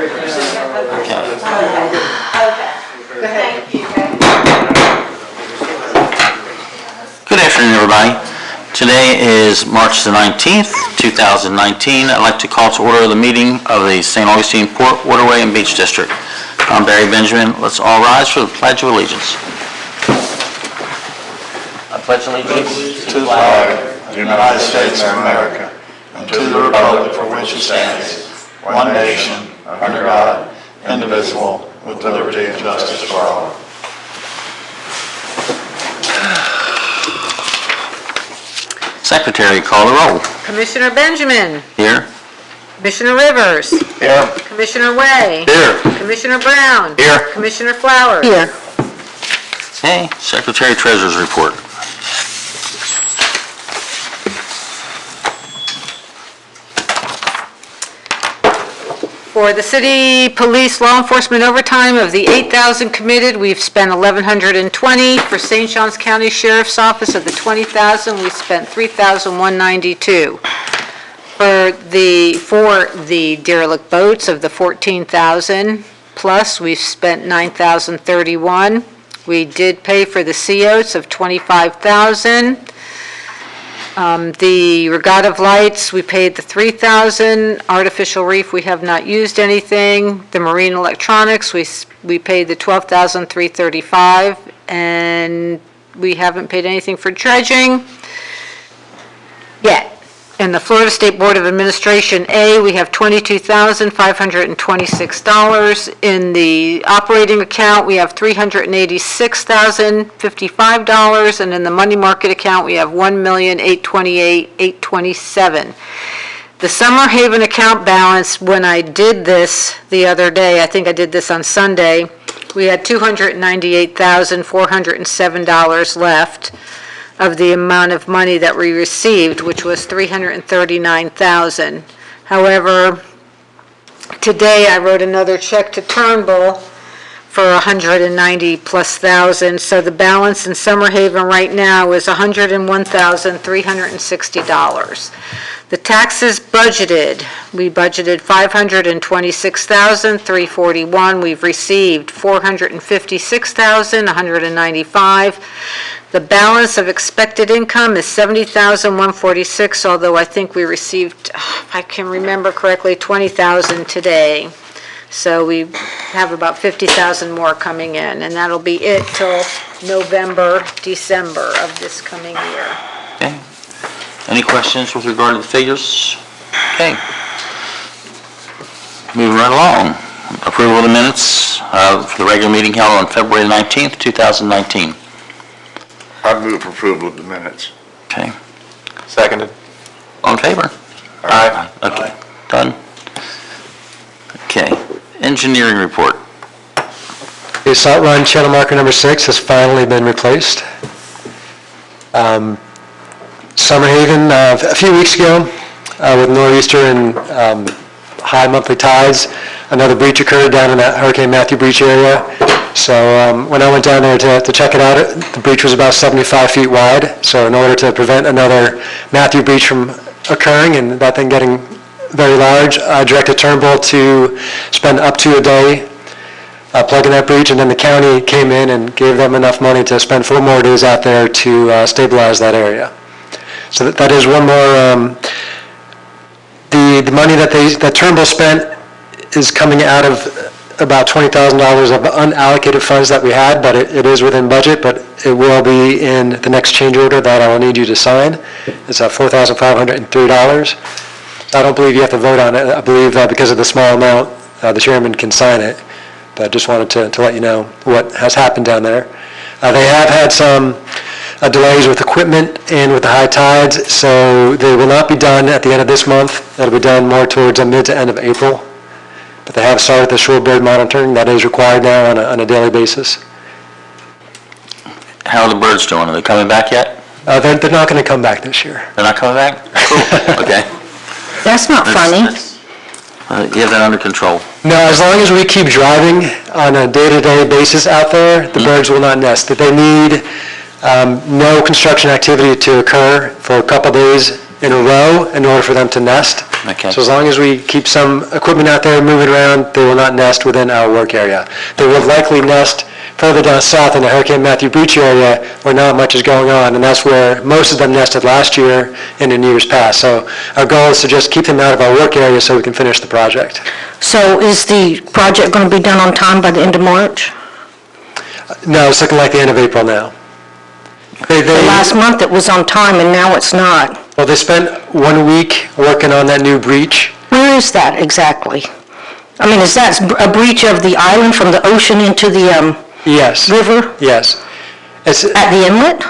Good afternoon, everybody. Today is March the 19th, 2019. I'd like to call to order the meeting of the St. Augustine Port, Waterway, and Beach District. I'm Barry Benjamin. Let's all rise for the Pledge of Allegiance. I pledge allegiance to the flag of the United States of America and to the republic for which it stands, one nation, under God, indivisible, with liberty and justice for all. Secretary, call the roll. Commissioner Benjamin. Here. Commissioner Rivers. Here. Commissioner Way. Here. Commissioner Brown. Here. Commissioner Flowers. Here. Okay, Secretary Treasurer's report. For the city police law enforcement overtime, of the 8,000 committed, we've spent 1,120. For St. Johns County Sheriff's Office, of the 20,000, we spent 3,192. For the derelict boats, of the 14,000 plus, we've spent 9,031. We did pay for the COs of 25,000. The regatta lights, we paid the 3,000. Artificial reef, we have not used anything. The marine electronics, we paid the 12,335, and we haven't paid anything for dredging yet. In the Florida State Board of Administration A, we have $22,526. In the operating account, we have $386,055, and in the money market account, we have $1,828,827. The Summer Haven account balance, when I did this the other day, I think I did this on Sunday, we had $298,407 left of the amount of money that we received, which was $339,000. However, today I wrote another check to Turnbull for $190,000+, so the balance in Summer Haven right now is $101,360. The taxes budgeted, we budgeted $526,341. We've received $456,195. The balance of expected income is $70,146, although I think we received, if I can remember correctly, $20,000 today. So we have about $50,000 more coming in, and that'll be it till November, December of this coming year. Okay. Any questions with regard to the figures? Okay. Moving right along. Approval of the minutes for the regular meeting held on February 19th, 2019. I move for approval of the minutes. Okay. Seconded. All in favor? Aye. Okay. Done. Okay. Engineering report. The salt run channel marker number 6 has finally been replaced. Summer Haven, a few weeks ago, with nor'easter and high monthly tides, another breach occurred down in that Hurricane Matthew breach area. So when I went down there to check it out, the breach was about 75 feet wide. So in order to prevent another Matthew breach from occurring and that thing getting very large, I directed Turnbull to spend up to a day plugging that breach, and then the county came in and gave them enough money to spend 4 more days out there to stabilize that area. So that is one more. The money that Turnbull spent is coming out of about $20,000 of unallocated funds that we had, but it is within budget, but it will be in the next change order that I will need you to sign. It's $4,503. I don't believe you have to vote on it. I believe because of the small amount, the chairman can sign it, but I just wanted to let you know what has happened down there. They have had some delays with equipment and with the high tides, so they will not be done at the end of this month. That'll be done more towards the mid to end of April. But they have started the shorebird monitoring that is required now on a daily basis. How are the birds doing? Are they coming back yet? They're not going to come back this year. They're not coming back? Cool. Okay. That's not funny. You have that under control. No, as long as we keep driving on a day-to-day basis out there, the birds will not nest. That they need no construction activity to occur for a couple days in a row in order for them to nest. Okay. So as long as we keep some equipment out there moving around, they will not nest within our work area. They will likely nest further down south in the Hurricane Matthew breach area where not much is going on, and that's where most of them nested last year and in years past. So our goal is to just keep them out of our work area so we can finish the project. So is the project going to be done on time by the end of March? No, it's looking like the end of April now. The last month it was on time and now it's not. Well, they spent 1 week working on that new breach. Where is that exactly? I mean, is that a breach of the island from the ocean into the Yes. river Yes. It's at the inlet?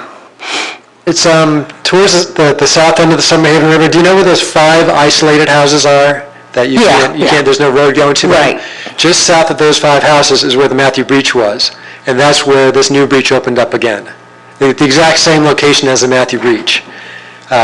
Towards the south end of the Summerhaven River. Do you know where those 5 isolated houses are that you can't, there's no road going to them? Right. Just south of those 5 houses is where the Matthew breach was, and that's where this new breach opened up again. The exact same location as the Matthew breach.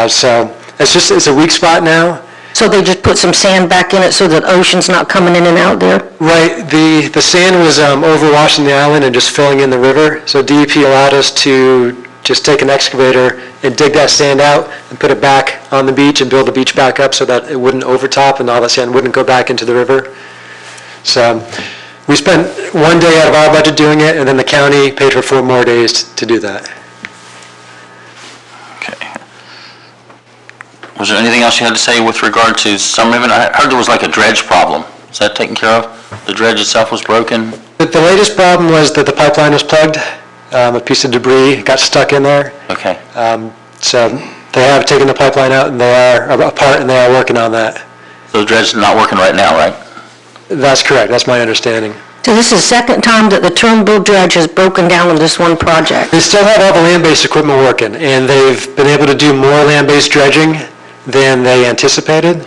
So it's a weak spot now. So they just put some sand back in it so that ocean's not coming in and out there? Right, the sand was overwashing the island and just filling in the river, so DEP allowed us to just take an excavator and dig that sand out and put it back on the beach and build the beach back up so that it wouldn't overtop and all that sand wouldn't go back into the river. So we spent 1 day out of our budget doing it, and then the county paid for 4 more days to do that. Okay. Was there anything else you had to say with regard to Summerhaven? I heard there was like a dredge problem. Is that taken care of? The dredge itself was broken? The latest problem was that the pipeline was plugged. A piece of debris got stuck in there. Okay. So they have taken the pipeline out, and they are apart, and they are working on that. So the dredge is not working right now, right? That's correct. That's my understanding. So this is the second time that the Turnbull dredge has broken down on this one project? They still have all the land-based equipment working, and they've been able to do more land-based dredging than they anticipated.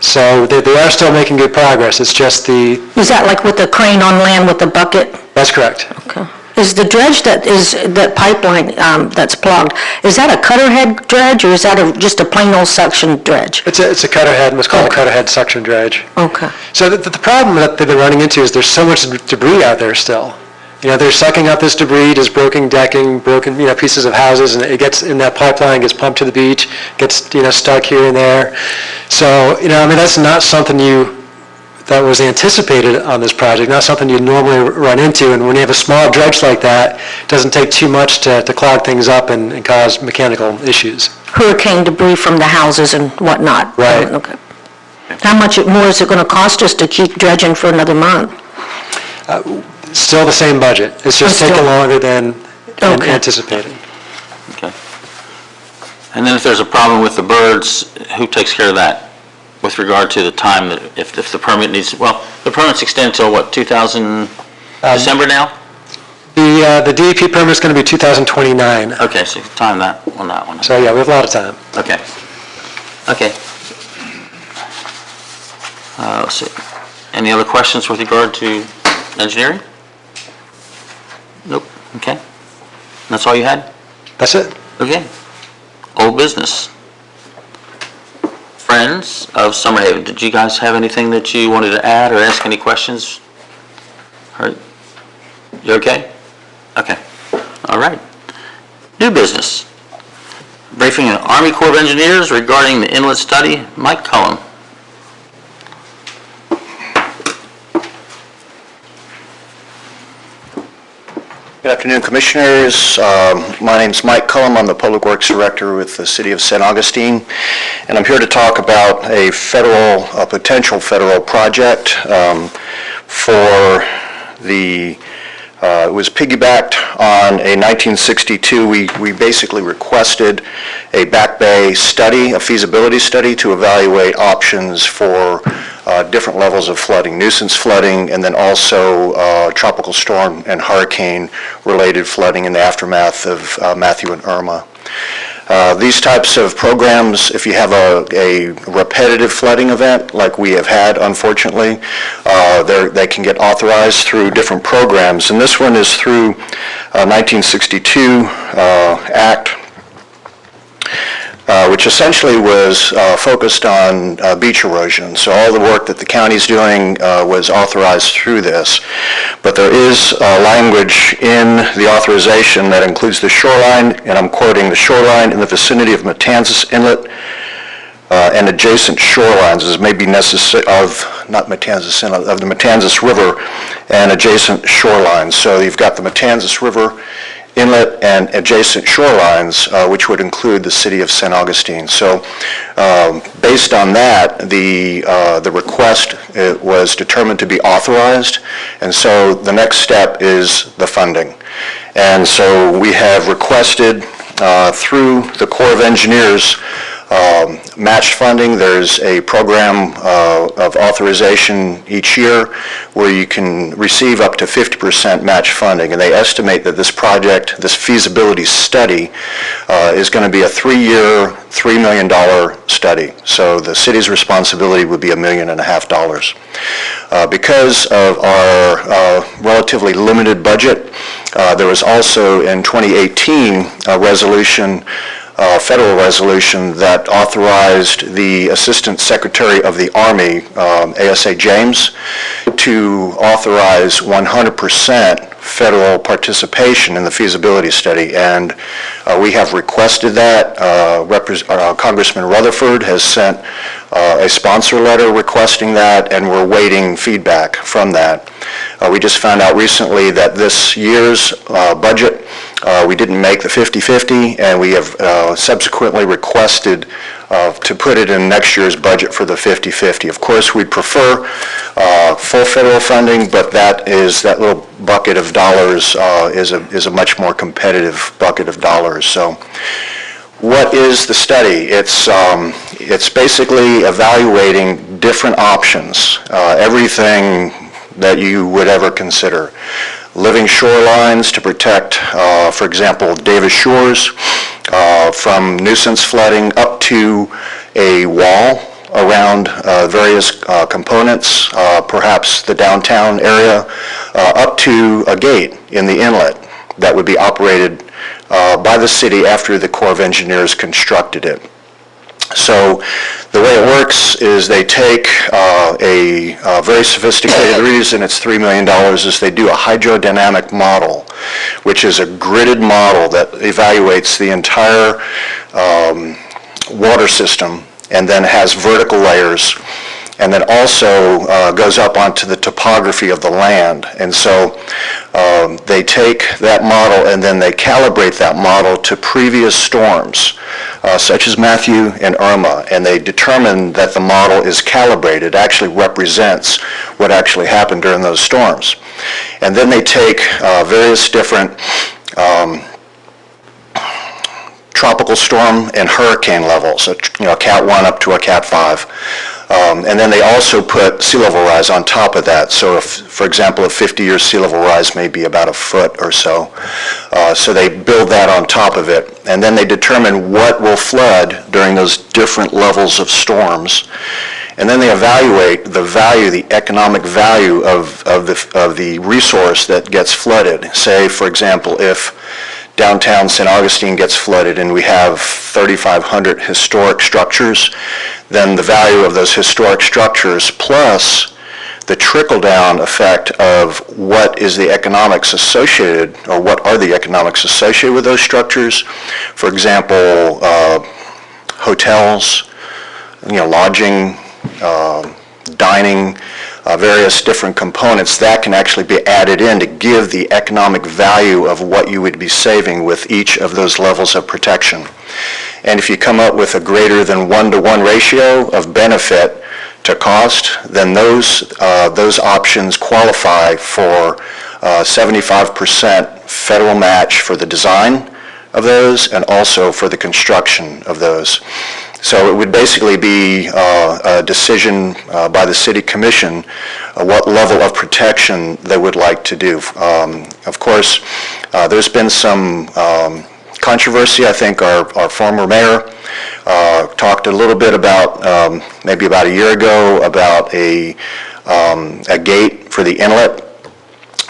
So they are still making good progress. It's just Is that like with the crane on land with the bucket? That's correct. Okay. Is the dredge that pipeline that's plugged, is that a cutter head dredge or is that just a plain old suction dredge? It's a cutter head, what's called a cutter head suction dredge. Okay. So the problem that they've been running into is there's so much debris out there still. They're sucking up this debris, just broken decking, broken, pieces of houses, and it gets in that pipeline, gets pumped to the beach, gets, stuck here and there. So, that's not something that was anticipated on this project, not something you'd normally run into. And when you have a small dredge like that, it doesn't take too much to clog things up and cause mechanical issues. Hurricane debris from the houses and whatnot? Right. Okay. How much more is it going to cost us to keep dredging for another month? Still the same budget. It's just taking longer than anticipated. Okay. And then if there's a problem with the birds, who takes care of that? With regard to the time that if the permit needs, the permit's extended till what, December now? The DEP permit's going to be 2029. Okay, so time that on that one. So yeah, we have a lot of time. Okay. Okay. Let's see. Any other questions with regard to engineering? Nope. Okay. That's all you had? That's it. Okay. Old business. Friends of Summerhaven, did you guys have anything that you wanted to add or ask any questions? All right. You okay? Okay. All right. New business. Briefing of Army Corps of Engineers regarding the Inlet study. Mike Cullum. Good afternoon, Commissioners. My name's Mike Cullum. I'm the Public Works Director with the City of St. Augustine, and I'm here to talk about a potential federal project for the, it was piggybacked on a 1962. We basically requested a Back Bay study, a feasibility study to evaluate options for different levels of flooding, nuisance flooding, and then also tropical storm and hurricane-related flooding in the aftermath of Matthew and Irma. These types of programs, if you have a repetitive flooding event like we have had, unfortunately, they can get authorized through different programs. And this one is through 1962 Act, which essentially was focused on beach erosion. So all the work that the county's doing was authorized through this. But there is language in the authorization that includes the shoreline, and I'm quoting, the shoreline in the vicinity of Matanzas Inlet and adjacent shorelines as may be necessary of the Matanzas River and adjacent shorelines. So you've got the Matanzas River inlet and adjacent shorelines, which would include the city of St. Augustine. So based on that, the request was determined to be authorized, and so the next step is the funding. And so we have requested through the Corps of Engineers matched funding. There's a program of authorization each year where you can receive up to 50% match funding, and they estimate that this project, this feasibility study, is going to be a 3-year, $3 million study. So the city's responsibility would be $1.5 million. Because of our relatively limited budget, there was also in 2018 a resolution, federal resolution that authorized the Assistant Secretary of the Army, ASA James, to authorize 100% federal participation in the feasibility study, and we have requested that. Congressman Rutherford has sent a sponsor letter requesting that, and we're waiting feedback from that. We just found out recently that this year's budget, we didn't make the 50-50, and we have subsequently requested to put it in next year's budget for the 50-50. Of course, we'd prefer full federal funding, but that little bucket of dollars is a much more competitive bucket of dollars. So what is the study? It's basically evaluating different options, everything that you would ever consider. Living shorelines to protect, for example, Davis Shores from nuisance flooding, up to a wall around various components, perhaps the downtown area, up to a gate in the inlet that would be operated by the city after the Corps of Engineers constructed it. So the way it works is they take a very sophisticated, the reason it's $3 million is they do a hydrodynamic model, which is a gridded model that evaluates the entire water system and then has vertical layers, and then also goes up onto the topography of the land. And so they take that model and then they calibrate that model to previous storms, such as Matthew and Irma, and they determine that the model is calibrated, actually represents what actually happened during those storms. And then they take various different tropical storm and hurricane levels, so, Cat 1 up to a Cat 5. And then they also put sea level rise on top of that. So if, for example, a 50-year sea level rise may be about a foot or so. So they build that on top of it. And then they determine what will flood during those different levels of storms. And then they evaluate the value, the economic value of the resource that gets flooded. Say, for example, if downtown St. Augustine gets flooded and we have 3,500 historic structures, then the value of those historic structures plus the trickle-down effect of what is the economics associated, or what are the economics associated with those structures. For example, hotels, lodging, dining, various different components that can actually be added in to give the economic value of what you would be saving with each of those levels of protection. And if you come up with a greater than 1-to-1 ratio of benefit to cost, then those options qualify for 75% federal match for the design of those and also for the construction of those. So it would basically be a decision by the City Commission what level of protection they would like to do. Of course, there's been some controversy. I think our former mayor talked a little bit about, maybe about a year ago, about a gate for the inlet.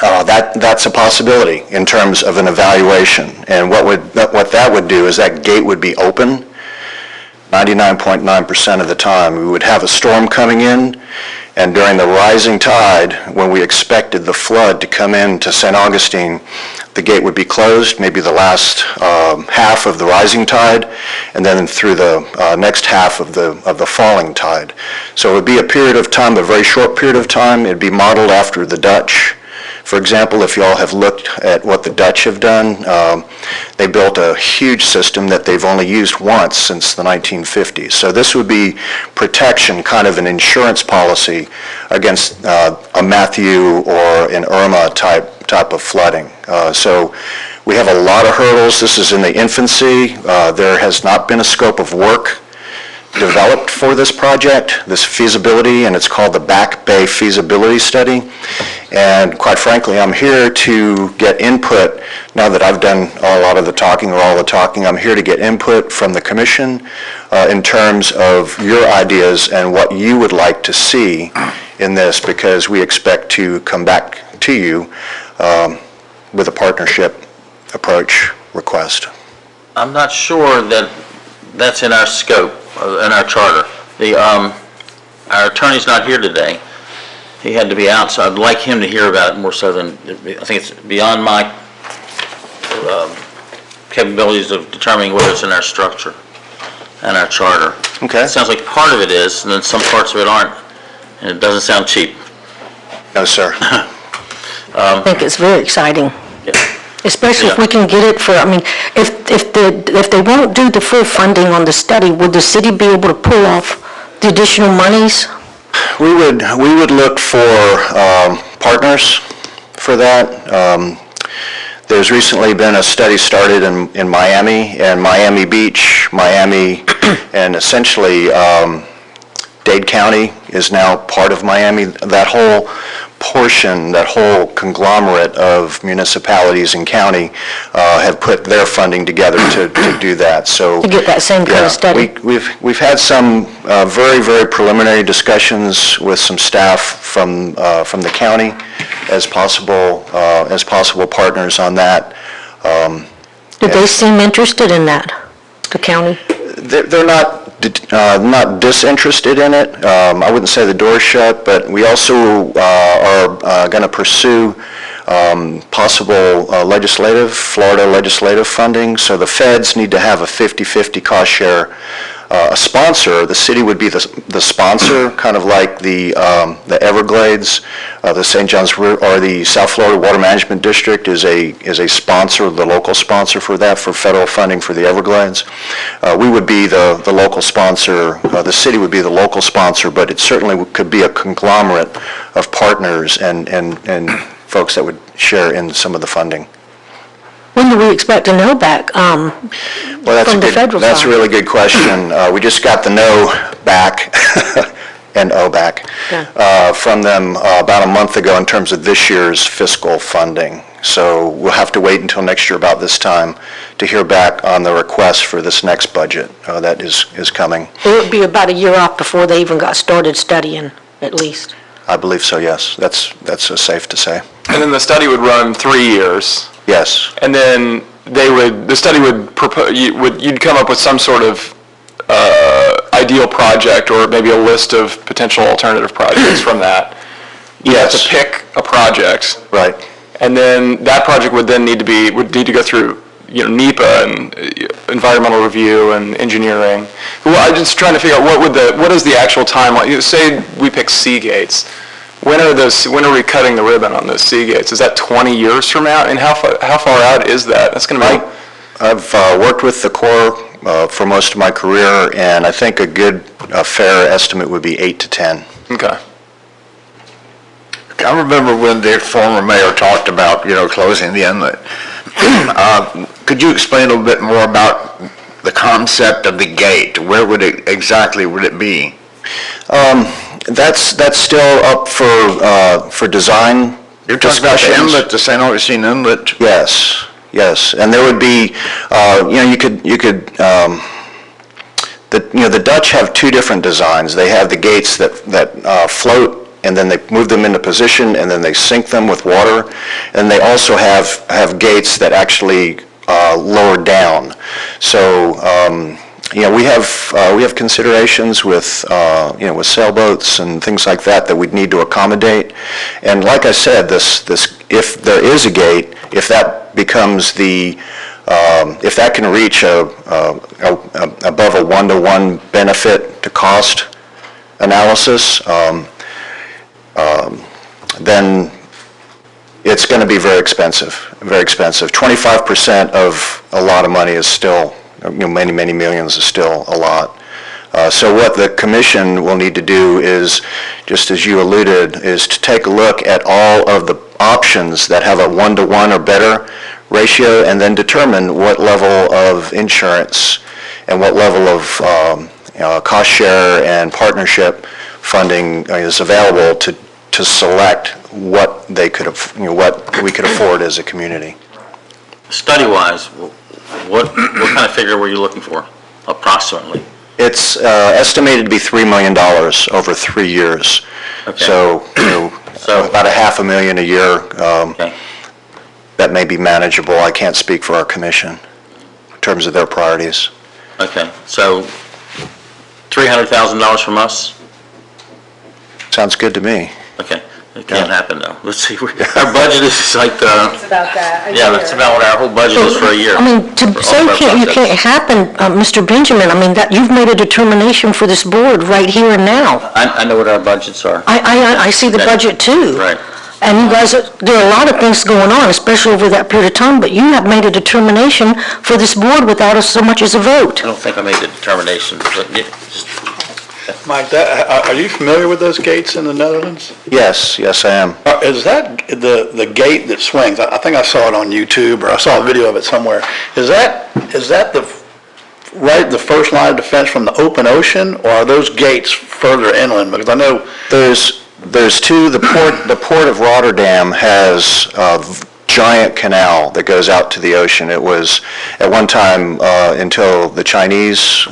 That's a possibility in terms of an evaluation. And what that would do is that gate would be open 99.9% of the time. We would have a storm coming in, and during the rising tide, when we expected the flood to come into St. Augustine, the gate would be closed, maybe the last half of the rising tide, and then through the next half of the falling tide. So it would be a period of time, a very short period of time. It'd be modeled after the Dutch. For example, if you all have looked at what the Dutch have done, they built a huge system that they've only used once since the 1950s. So this would be protection, kind of an insurance policy against a Matthew or an Irma type of flooding. So we have a lot of hurdles. This is in the infancy. There has not been a scope of work developed for this project, this feasibility, and it's called the Back Bay Feasibility Study. And quite frankly, I'm here to get input. Now that I've done a lot of the talking or all the talking, I'm here to get input from the commission in terms of your ideas and what you would like to see in this, because we expect to come back to you with a partnership approach request. I'm not sure that that's in our scope, in our charter. Our attorney's not here today. He had to be out, so I'd like him to hear about it more so than, I think it's beyond my capabilities of determining whether it's in our structure and our charter. Okay. It sounds like part of it is, and then some parts of it aren't, and it doesn't sound cheap. No, sir. I think it's very exciting, Yeah. especially if we can get it for, I mean, if they won't do the full funding on the study, would the city be able to pull off the additional monies? We would look for partners for that. There's recently been a study started in Miami and Miami Beach, Miami, and essentially Dade County is now part of Miami. That whole portion, that whole conglomerate of municipalities and county have put their funding together to do that. So To get that same kind yeah, of study? we've had some very, very preliminary discussions with some staff from the county as possible partners on that. Did they seem interested in that, the county? They're not disinterested in it. I wouldn't say the door's shut, but we also are going to pursue possible Florida legislative funding. So the feds need to have a 50-50 cost share. A sponsor, the city would be the sponsor, kind of like the Everglades, the St. John's, or the South Florida Water Management District is a sponsor, the local sponsor for that, for federal funding for the Everglades. We would be the local sponsor, the city would be the local sponsor, but it certainly could be a conglomerate of partners and folks that would share in some of the funding. When do we expect to know back Well, from the federal side? that's a really good question. We just got the no back, N-O back, from them about a month ago in terms of this year's fiscal funding. So we'll have to wait until next year about this time to hear back on the request for this next budget that is coming. It would be about a year off before they even got started studying, at least. I believe so, yes. That's safe to say. And then the study would run 3 years. Yes. And then the study would propose, you'd come up with some sort of ideal project or maybe a list of potential alternative projects from that. You have Yes. to pick a project. Right. And then that project would then need to go through, NEPA and environmental review and engineering. Well, I'm just trying to figure out what is the actual timeline? Say we pick Seagates. When are we cutting the ribbon on those Seagates? Is that 20 years from now? And how far out is that? That's going to be... I've worked with the Corps for most of my career, and I think a good, fair estimate would be 8 to 10. Okay. I remember when the former mayor talked about, closing the inlet. Could you explain a little bit more about the concept of the gate? Where would it exactly be? That's still up for design. You're talking about the inlet, the St. Augustine Inlet? Yes, and there would be, the Dutch have two different designs. They have the gates that float, and then they move them into position, and then they sink them with water. And they also have gates that actually lower down. So we have considerations with, with sailboats and things like that we'd need to accommodate. And like I said, if there is a gate, if that becomes if that can reach above a 1-to-1 benefit to cost analysis, then it's going to be very expensive, very expensive. 25% of a lot of money is still, many, many millions is still a lot. So what the commission will need to do is, just as you alluded, is to take a look at all of the options that have a 1-to-1 or better ratio, and then determine what level of insurance and what level of cost share and partnership funding is available to select what they could what we could afford as a community. Study-wise, what kind of figure were you looking for, approximately? It's estimated to be $3 million over 3 years. Okay. So, about $500,000 a year. Okay. That may be manageable. I can't speak for our commission in terms of their priorities. Okay, so $300,000 from us? Sounds good to me. Okay, it can't happen though. Let's see, our budget is like, It's about that. yeah, that's about what our whole budget is for a year. I mean, to for all say of our you projects. can't happen, Mr. Benjamin, I mean, that, you've made a determination for this board right here and now. I know what our budgets are. I see the Okay. budget too. Right. And you guys, there are a lot of things going on, especially over that period of time, but you have made a determination for this board without so much as a vote. I don't think I made the determination, but just, Mike, are you familiar with those gates in the Netherlands? Yes, yes, I am. Is that the gate that swings? I think I saw it on YouTube, or I saw a video of it somewhere. Is that the first line of defense from the open ocean, or are those gates further inland? Because I know There's two. The port of Rotterdam has a giant canal that goes out to the ocean. It was, at one time, until the Chinese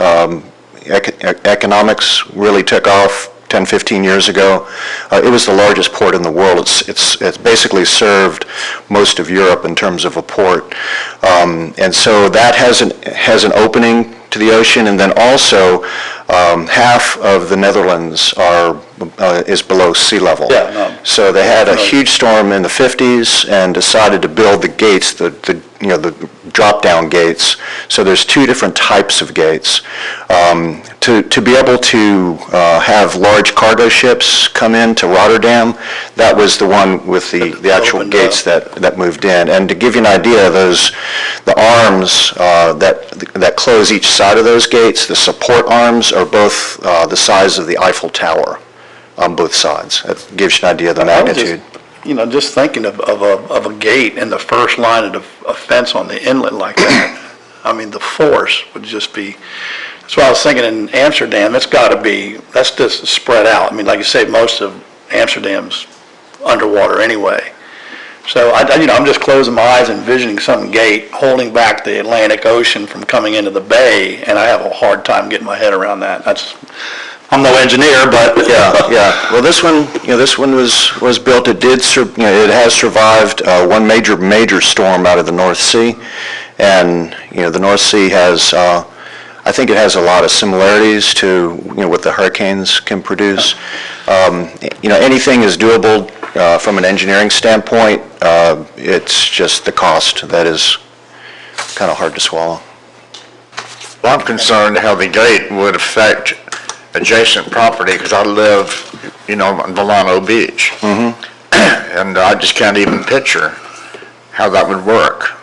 economics really took off 10, 15 years ago, it was the largest port in the world. It's basically served most of Europe in terms of a port. And so that has an opening to the ocean, and then also half of the Netherlands is below sea level. Yeah, no. So they had a huge storm in the 50s and decided to build the gates, the drop-down gates. So there's two different types of gates. To be able to have large cargo ships come into Rotterdam, that was the one with the actual Opened gates up. that moved in. And to give you an idea, the arms that close each side of those gates, the support arms, are both the size of the Eiffel Tower on both sides. That gives you an idea of the magnitude. Just thinking of a gate in the first line of defense on the inlet like that. I mean, the force would just be. That's why I was thinking in Amsterdam. That's just spread out. I mean, like you say, most of Amsterdam's underwater anyway. So I'm just closing my eyes, envisioning some gate holding back the Atlantic Ocean from coming into the bay, and I have a hard time getting my head around that. I'm no engineer, but Yeah. Well, this one was built. It has survived one major storm out of the North Sea, and the North Sea has. I think it has a lot of similarities to what the hurricanes can produce. Anything is doable from an engineering standpoint. It's just the cost that is kind of hard to swallow. Well, I'm concerned how the gate would affect adjacent property, because I live, on Volano Beach. Mm-hmm. And I just can't even picture how that would work.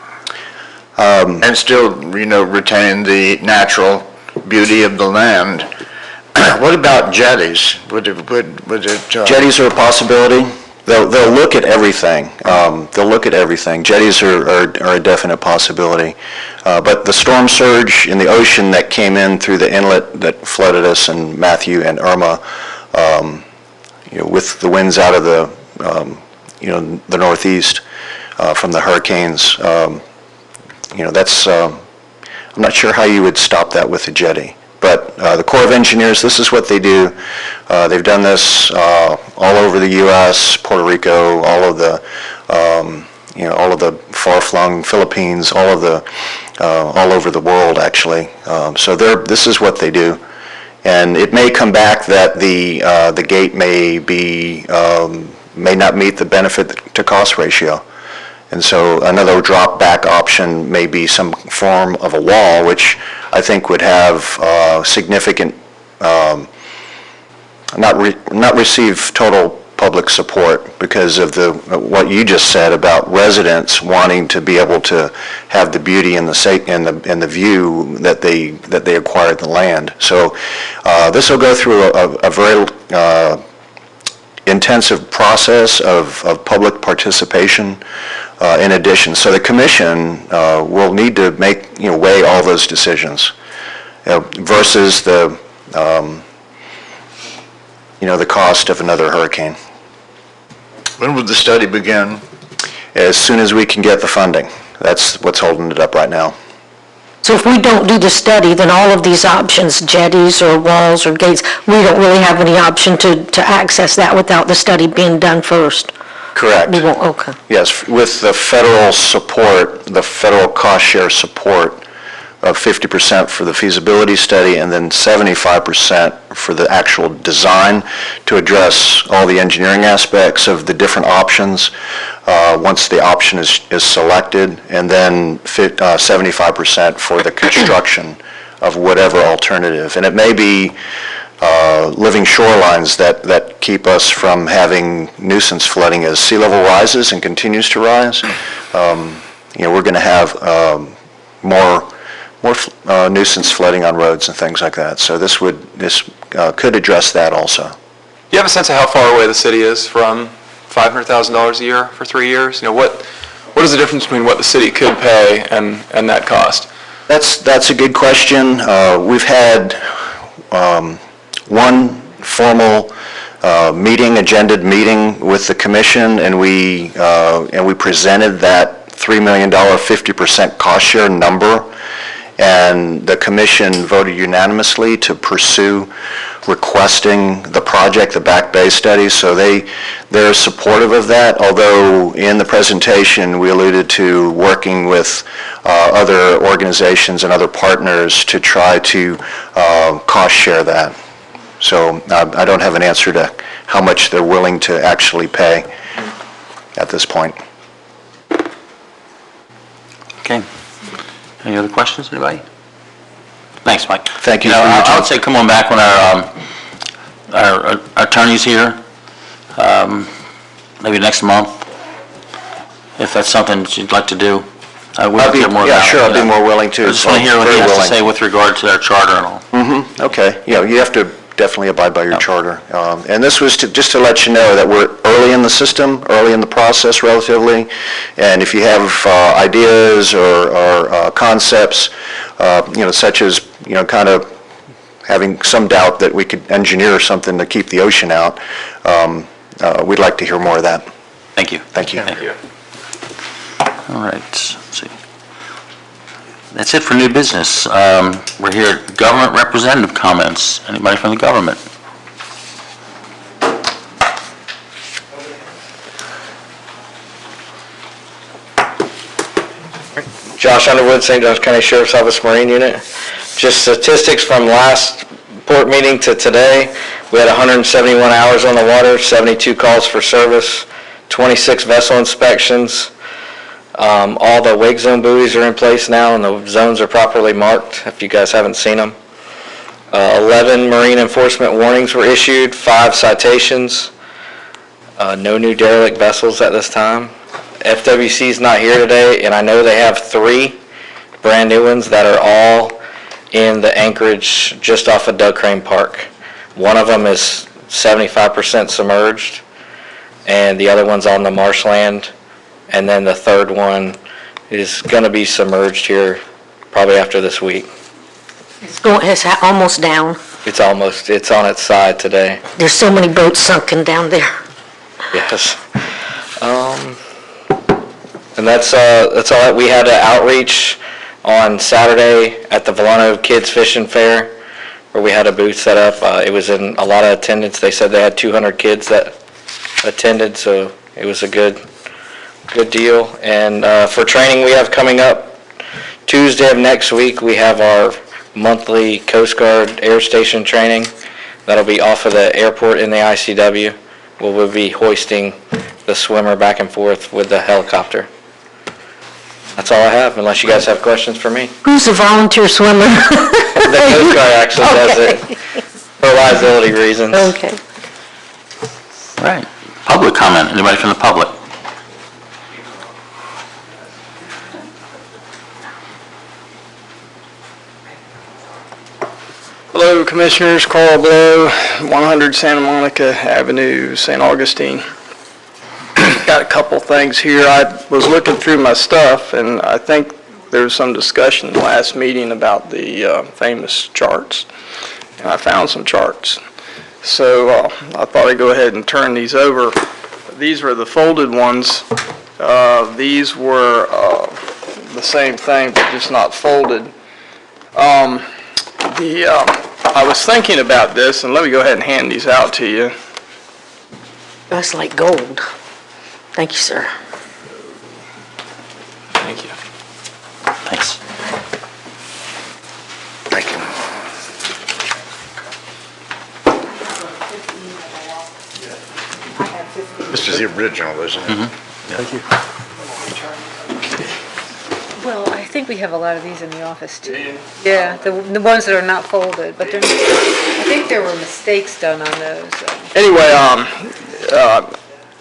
And still, retain the natural beauty of the land. What about jetties? Would it? Jetties are a possibility. They'll look at everything. Jetties are a definite possibility. But the storm surge in the ocean that came in through the inlet that flooded us in Matthew and Irma, with the winds out of the northeast from the hurricanes, that's, I'm not sure how you would stop that with a jetty. But the Corps of Engineers, this is what they do. They've done this all over the U.S., Puerto Rico, all of the far-flung Philippines, all over the world, actually. So this is what they do. And it may come back that the gate may not meet the benefit to cost ratio. And so another drop back option may be some form of a wall, which I think would have significant, not receive total public support because of what you just said about residents wanting to be able to have the beauty and the view that they acquired the land. So this will go through a very intensive process of public participation in addition. So the commission will need to weigh all those decisions versus the cost of another hurricane. When would the study begin? As soon as we can get the funding. That's what's holding it up right now. So if we don't do the study, then all of these options, jetties or walls or gates, we don't really have any option to access that without the study being done first? Correct. We won't, okay. Yes, with the federal support, the federal cost share support of 50% for the feasibility study and then 75% for the actual design to address all the engineering aspects of the different options once the option is selected, and then 75% for the construction of whatever alternative. And it may be living shorelines that keep us from having nuisance flooding as sea level rises and continues to rise. We're going to have more nuisance flooding on roads and things like that. So this could address that also. Do you have a sense of how far away the city is from $500,000 a year for 3 years? What is the difference between what the city could pay and that cost? That's a good question. We've had one formal agendaed meeting with the commission, and we presented that $3 million 50% cost share number, and the commission voted unanimously to pursue requesting the project, the Back Bay study. So they're supportive of that, although in the presentation we alluded to working with other organizations and other partners to try to cost share that. So I don't have an answer to how much they're willing to actually pay at this point. Okay. Any other questions, anybody? Thanks, Mike. Thank you for your I time. would say come on back when our attorney's here, maybe next month, if that's something that you'd like to do. I'd be more willing to. I just want to hear what he has to say with regard to their charter and all. Mm-hmm, okay. You have to definitely abide by your charter. And this was just to let you know that we're early in the system, early in the process relatively, and if you have ideas or concepts, such as, kind of having some doubt that we could engineer something to keep the ocean out, we'd like to hear more of that. Thank you. Thank you. Thank you. All right, let's see. That's it for new business. We're here at government representative comments. Anybody from the government? Josh Underwood, St. Johns County Sheriff's Office Marine Unit. Just statistics from last port meeting to today. We had 171 hours on the water, 72 calls for service, 26 vessel inspections. All the wake zone buoys are in place now, and the zones are properly marked, if you guys haven't seen them. 11 marine enforcement warnings were issued, 5 citations. No new derelict vessels at this time. FWC's not here today, and I know they have 3 brand new ones that are all in the anchorage just off of Doug Crane Park. One of them is 75% submerged, and the other one's on the marshland. And then the third one is going to be submerged here probably after this week. It's almost down. It's on its side today. There's so many boats sunken down there. Yes. And that's all. We had an outreach on Saturday at the Volano Kids Fishing Fair where we had a booth set up. It was in a lot of attendance. They said they had 200 kids that attended, so it was a good good deal. And for training we have coming up, Tuesday of next week, we have our monthly Coast Guard Air Station training. That'll be off of the airport in the ICW, where we'll be hoisting the swimmer back and forth with the helicopter. That's all I have, unless you guys have questions for me. Who's a volunteer swimmer? The Coast Guard actually does it for liability reasons. Okay. Right. Public comment, anybody from the public? Hello, Commissioners. Carl Blow, 100 Santa Monica Avenue, St. Augustine. Got a couple things here. I was looking through my stuff, and I think there was some discussion in the last meeting about the famous charts. And I found some charts. So I thought I'd go ahead and turn these over. These were the folded ones. These were the same thing, but just not folded. I was thinking about this, and let me go ahead and hand these out to you. That's like gold. Thank you, sir. Thank you. Thanks. Thank you. This is the original, isn't it? Thank you. Well, I think we have a lot of these in the office too. Yeah, the ones that are not folded, but I think there were mistakes done on those. Anyway,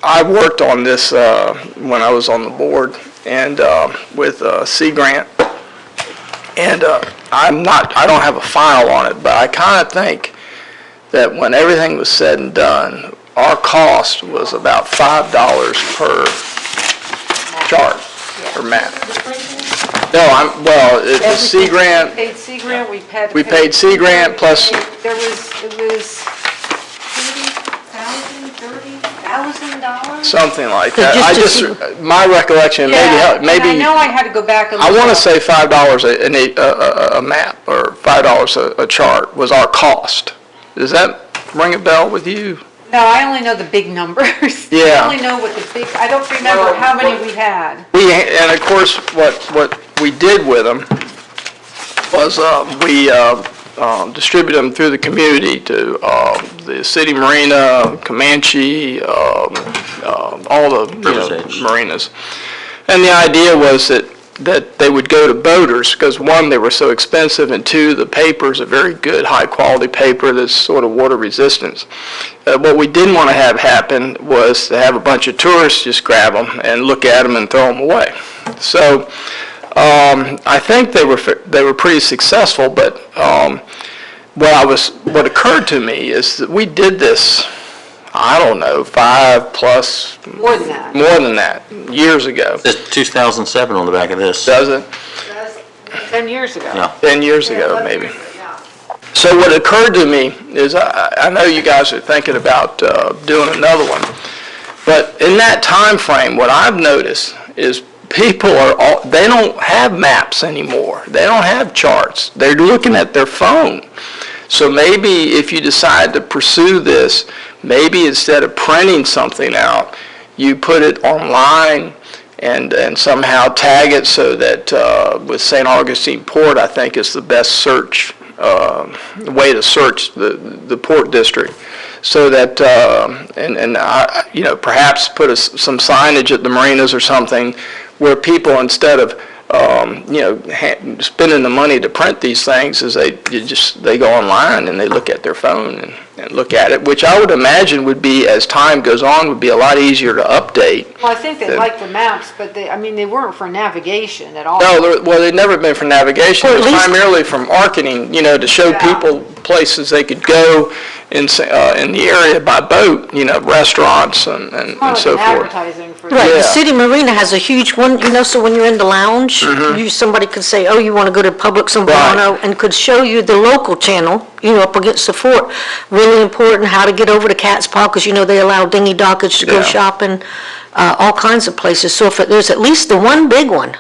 I worked on this when I was on the board and with Sea Grant, and I don't have a file on it, but I kind of think that when everything was said and done, our cost was about $5 per chart or map. No, it was Sea Grant. We paid Sea Grant, We paid Sea Grant plus. It was $30,000 Something like that. Just to My recollection, Yeah, maybe. and I know I had to go back and I look want to up. say $5 a map or $5 a chart was our cost. Does that ring a bell with you? No, I only know the big numbers. Yeah. I only know what the big, I don't remember how many we had. And of course, what we did with them was we distributed them through the community to the city marina, Comanche, all the River's Edge. marinas. And the idea was that they would go to boaters because one, they were so expensive, and two, the paper is a very good, high-quality paper that's sort of water resistant. What we didn't want to have happen was to have a bunch of tourists just grab them and look at them and throw them away. So I think they were pretty successful, but what occurred to me is that we did this, I don't know, 5+ More than that. more than that, years ago. It's 2007 on the back of this. Does it? 10 years ago. Yeah. 10 years ago, maybe. Yeah. So what occurred to me is, I know you guys are thinking about doing another one, but in that time frame, what I've noticed is people they don't have maps anymore. They don't have charts. They're looking at their phone. So maybe if you decide to pursue this, maybe instead of printing something out, you put it online and somehow tag it so that with St. Augustine Port, I think is the best search way to search the port district. So that perhaps put some signage at the marinas or something where people, instead of spending the money to print these things, is they go online and they look at their phone and look at it, which I would imagine would be, as time goes on, would be a lot easier to update. Well, I think they like the maps, but they weren't for navigation at all. No, they've never been for navigation. Well, It at was least- primarily for marketing, to show Yeah. people places they could go in the area by boat, restaurants and More so like an forth. advertising for. Right, Yeah. the city marina has a huge one, so when you're in the lounge, somebody could say, oh, you want to go to Publix in Verano, and could show you the local channel, up against the fort. Really important, how to get over to Cat's Paw, because they allow dinghy dockage to go Yeah. shopping, all kinds of places. So if there's at least the one big one,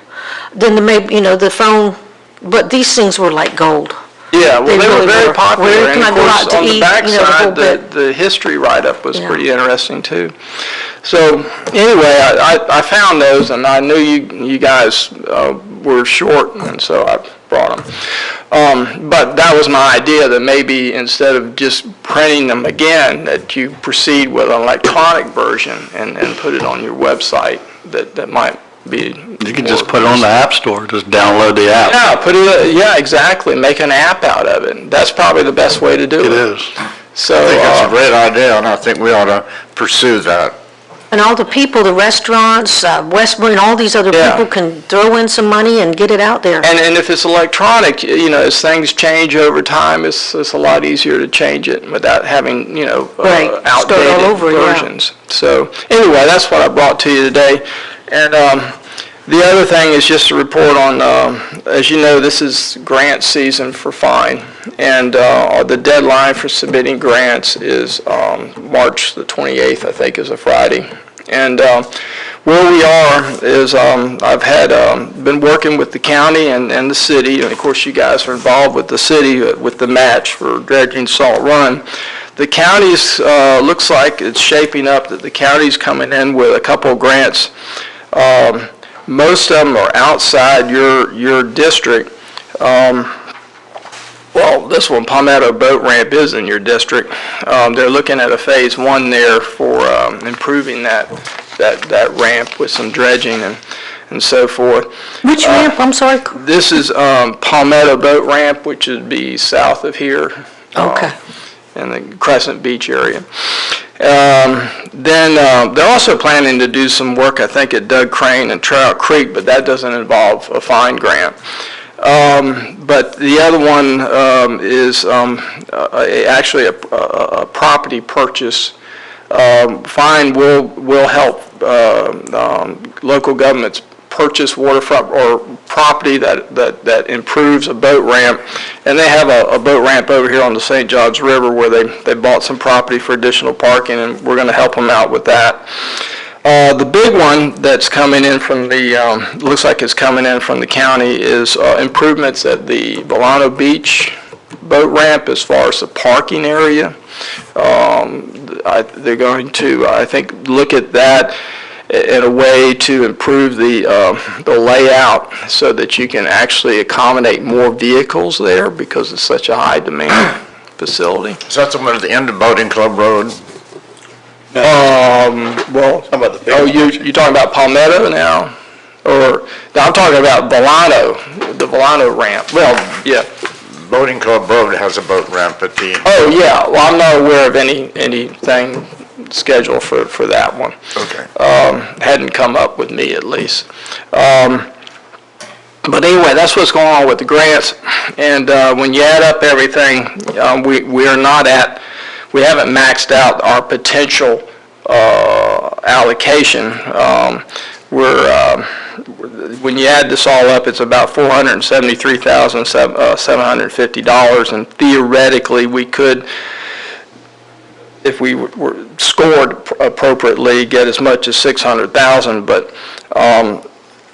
then the phone, but these things were like gold. Yeah, well, they were really very were. popular, Where and can of I go course, out to on the eat, the whole backside, bit. the history write-up was Yeah. pretty interesting, too. So, anyway, I found those, and I knew you guys were short, and so I brought them. But that was my idea, that maybe instead of just printing them again, that you proceed with an electronic version and put it on your website. That might be. You can just put it on the App Store, just download the app. Yeah, exactly. Make an app out of it. That's probably the best way to do it. It is. So, I think that's a great idea, and I think we ought to pursue that. And all the people, the restaurants, Westburn, all these other Yeah. people can throw in some money and get it out there. and if it's electronic, as things change over time, it's a lot easier to change it without having, Right. Start all outdated over, yeah. versions. So, anyway, that's what I brought to you today. And the other thing is just a report on, as you know, this is grant season for fine, and the deadline for submitting grants is March the 28th, I think, is a Friday. And where we are is I've been working with the county and the city, and of course you guys are involved with the city with the match for dredging Salt Run. The county's, looks like it's shaping up that the county's coming in with a couple of grants. Most of them are outside your district. Well, this one, Palmetto Boat Ramp, is in your district. They're looking at a phase 1 there for improving that ramp with some dredging and so forth. Which ramp, I'm sorry? This is Palmetto Boat Ramp, which would be south of here. Okay. In the Crescent Beach area. Then they're also planning to do some work, I think, at Doug Crane and Trout Creek, but that doesn't involve a fine grant. But the other one is actually a property purchase. Fine will help local governments purchase waterfront or property that improves a boat ramp. And they have a boat ramp over here on the St. Johns River where they bought some property for additional parking, and we're going to help them out with that. The big one that's coming in from looks like it's coming in from the county is improvements at the Volano Beach boat ramp as far as the parking area. They're going to, I think, look at that in a way to improve the layout so that you can actually accommodate more vehicles there because it's such a high demand facility. Is that somewhere at the end of Boating Club Road? Well, How about the big oh, one? you talking about Palmetto now? Or, no, I'm talking about Volano, the Volano ramp. Well, yeah. Boating Club Road has a boat ramp at the... Oh, yeah, well, I'm not aware of anything scheduled for that one. Okay. Hadn't come up with me, at least. But anyway, that's what's going on with the grants. And when you add up everything, we haven't maxed out our potential allocation. When you add this all up, it's about $473,750, and theoretically we could, if we were scored appropriately, get as much as $600,000. But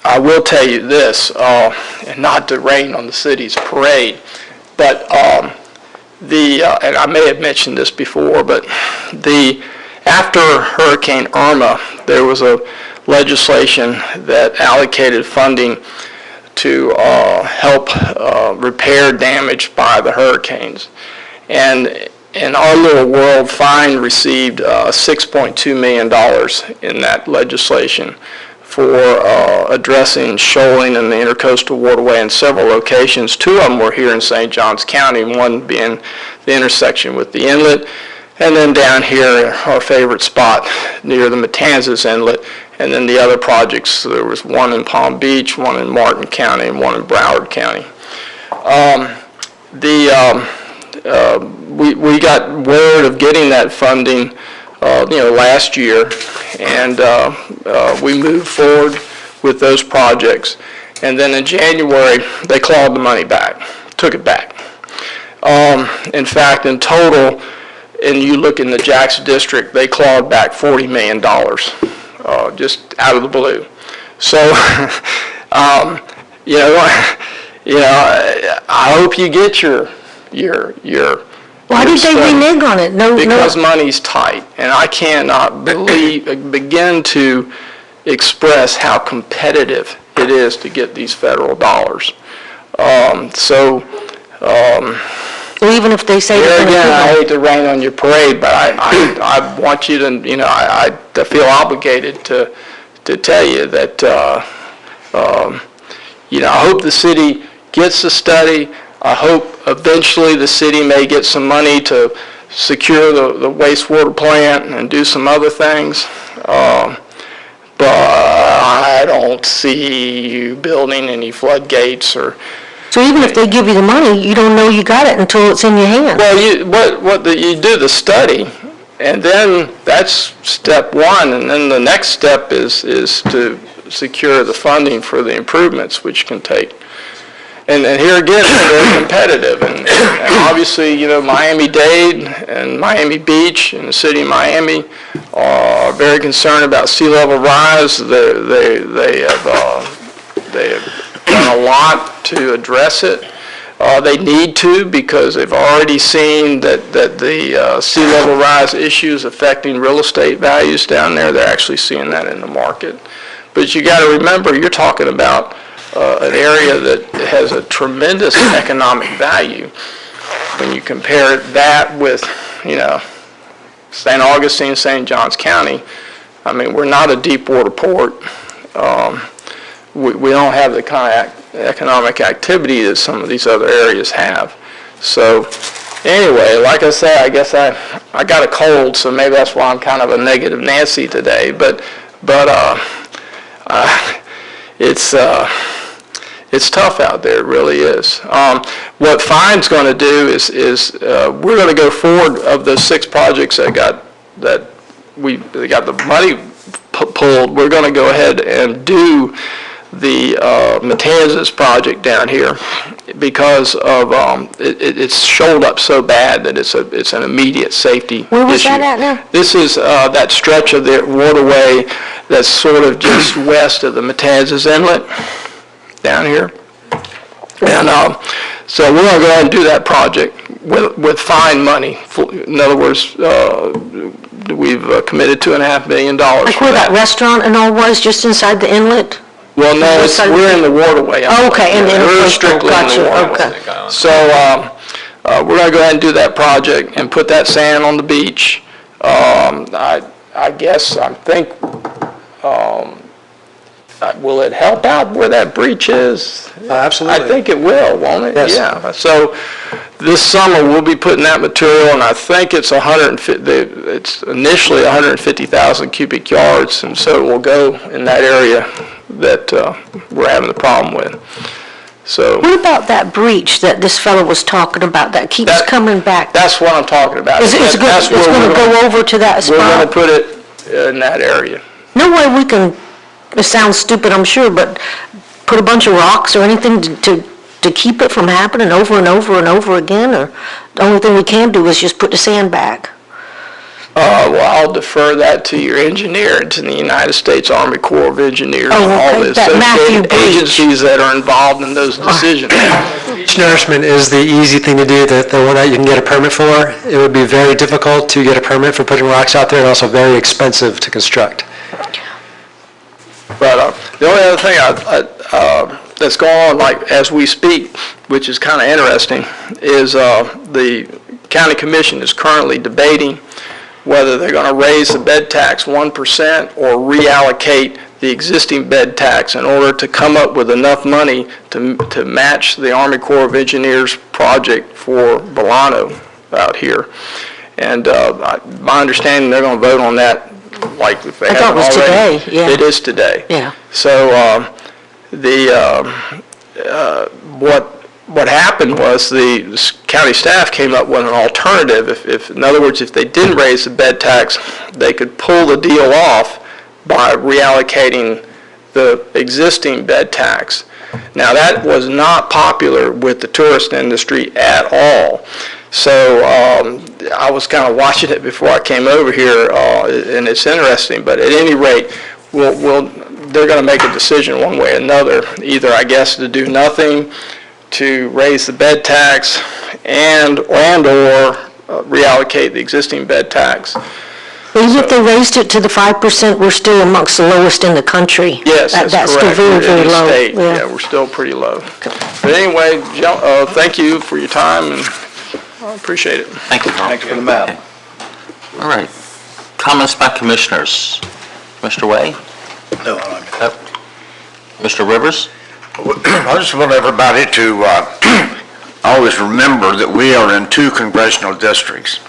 I will tell you this, and not to rain on the city's parade, but and I may have mentioned this before, but after Hurricane Irma, there was a legislation that allocated funding to help repair damage by the hurricanes. And in our little world, Fine received $6.2 million in that legislation for addressing shoaling in the intercoastal waterway in several locations. Two of them were here in St. Johns County, one being the intersection with the Inlet, and then down here, our favorite spot near the Matanzas Inlet, and then the other projects, there was one in Palm Beach, one in Martin County, and one in Broward County. We got word of getting that funding last year, and we moved forward with those projects. And then in January, they clawed the money back, took it back. In fact, in total, and you look in the Jackson district, they clawed back $40 million, just out of the blue. So, I hope you get your Why did they renege on it? No, because money's tight, and I cannot begin to express how competitive it is to get these federal dollars. even if they say Here they're going to again, I give hate to rain on your parade, but I want you to, I feel obligated to tell you that, I hope the city gets the study. I hope eventually the city may get some money to secure the wastewater plant and do some other things. But I don't see you building any floodgates or. So even if they give you the money, you don't know you got it until it's in your hand. Well, you do the study, and then that's step one, and then the next step is to secure the funding for the improvements, which can take. And here again, it's very competitive, and obviously, Miami-Dade and Miami Beach and the city of Miami are very concerned about sea level rise. They have done a lot to address it. They need to, because they've already seen that the sea level rise issues affecting real estate values down there. They're actually seeing that in the market. But you got to remember, you're talking about an area that has a tremendous economic value. When you compare that with, St. Augustine, St. Johns County, I mean, we're not a deep water port. We don't have the kind of economic activity that some of these other areas have. So anyway, like I said, I guess I got a cold, so maybe that's why I'm kind of a negative Nancy today. But it's tough out there, it really is. What FINE's going to do is we're going to go forward of those 6 projects that got the money pulled. We're going to go ahead and do the Matanzas project down here because of it's shoaled up so bad that it's an immediate safety issue. Where was that at now? This is that stretch of the waterway that's sort of just west of the Matanzas Inlet down here. And so we're going to go ahead and do that project with FINE money. In other words, we've committed $2.5 million Like for where that restaurant and all was, just inside the inlet? Well, no, we're in the waterway. Oh, okay, in the We're inlet. strictly in the waterway. Okay. So we're going to go ahead and do that project and put that sand on the beach. I guess, I think, will it help out where that breach is? Absolutely. I think it will, won't it? Yes. Yeah. So this summer, we'll be putting that material, and I think it's it's initially 150,000 cubic yards, and so it will go in that area that we're having the problem with. So What about that breach that this fellow was talking about that keeps coming back? that's what I'm talking about. It's going to go over to that We're going spot? to put it in that area. No way we can, it sounds stupid, I'm sure, but put a bunch of rocks or anything to keep it from happening over and over and over again? Or the only thing we can do is just put the sand back? Well, I'll defer that to your engineer. It's in the United States Army Corps of Engineers and all the That Matthew associated Breach. agencies that are involved in those decisions. Beach nourishment is the easy thing to do, the one that you can get a permit for. It would be very difficult to get a permit for putting rocks out there, and also very expensive to construct. But the only other thing that's going on, like as we speak, which is kind of interesting, is the county commission is currently debating whether they're going to raise the bed tax 1% or reallocate the existing bed tax in order to come up with enough money to match the Army Corps of Engineers project for Bolano out here. And my understanding, they're going to vote on that, like if they I thought haven't it was already. today, yeah. It is today. Yeah. So what happened was the county staff came up with an alternative. If in other words, if they didn't raise the bed tax, they could pull the deal off by reallocating the existing bed tax. Now that was not popular with the tourist industry at all. So I was kind of watching it before I came over here, and it's interesting. But at any rate, they're going to make a decision one way or another. Either, I guess, to do nothing, to raise the bed tax, and/or reallocate the existing bed tax. Even if they raised it to the 5%, we're still amongst the lowest in the country. Yes, that's correct. That's still very, We're very in the low. state, yeah, we're still pretty low. But anyway, thank you for your time, and I appreciate it. Thank you, Carl. Thanks for the map. All right. Comments by commissioners. Mr. Way? No, I don't have any. Mr. Rivers? I just want everybody to always remember that we are in 2 congressional districts.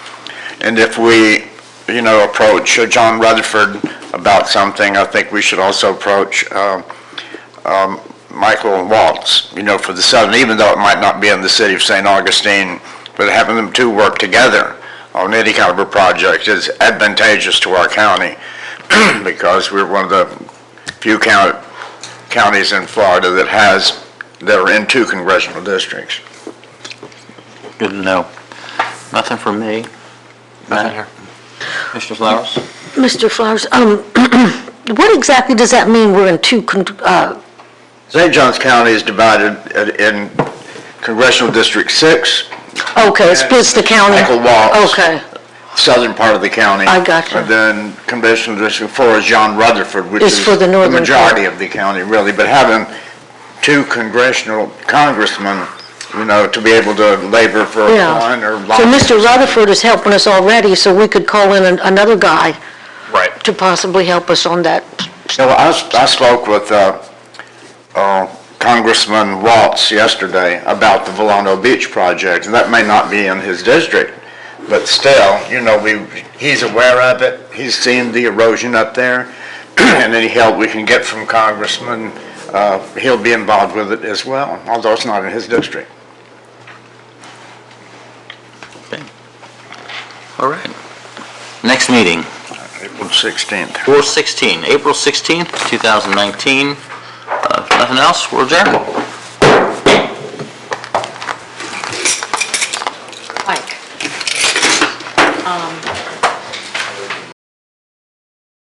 And if we, approach John Rutherford about something, I think we should also approach Michael Waltz, for the Southern, even though it might not be in the city of St. Augustine, but having them 2 work together on any kind of a project is advantageous to our county because we're one of the few counties in Florida that are in 2 congressional districts. Good to know. Nothing from me. Nothing here. Mr. Flowers? Mr. Flowers, what exactly does that mean, we're in 2, St. Johns County is divided in Congressional District 6. okay, it splits the county? Michael Waltz. Okay, Southern part of the county. I got you. And then Congressional District 4 is John Rutherford, which Is is for the northern majority of the county, really. But having 2 congressional congressmen, to be able to labor for yeah. one or... So Mr. Rutherford is helping us already, so we could call in another guy Right. to possibly help us on that. I spoke with Congressman Waltz yesterday about the Volano Beach project, and that may not be in his district, but still, he's aware of it. He's seen the erosion up there, and any help we can get from Congressman, he'll be involved with it as well, although it's not in his district. Okay. All right. Next meeting, April 16th. April 16th, 2019. If nothing else, we're adjourned.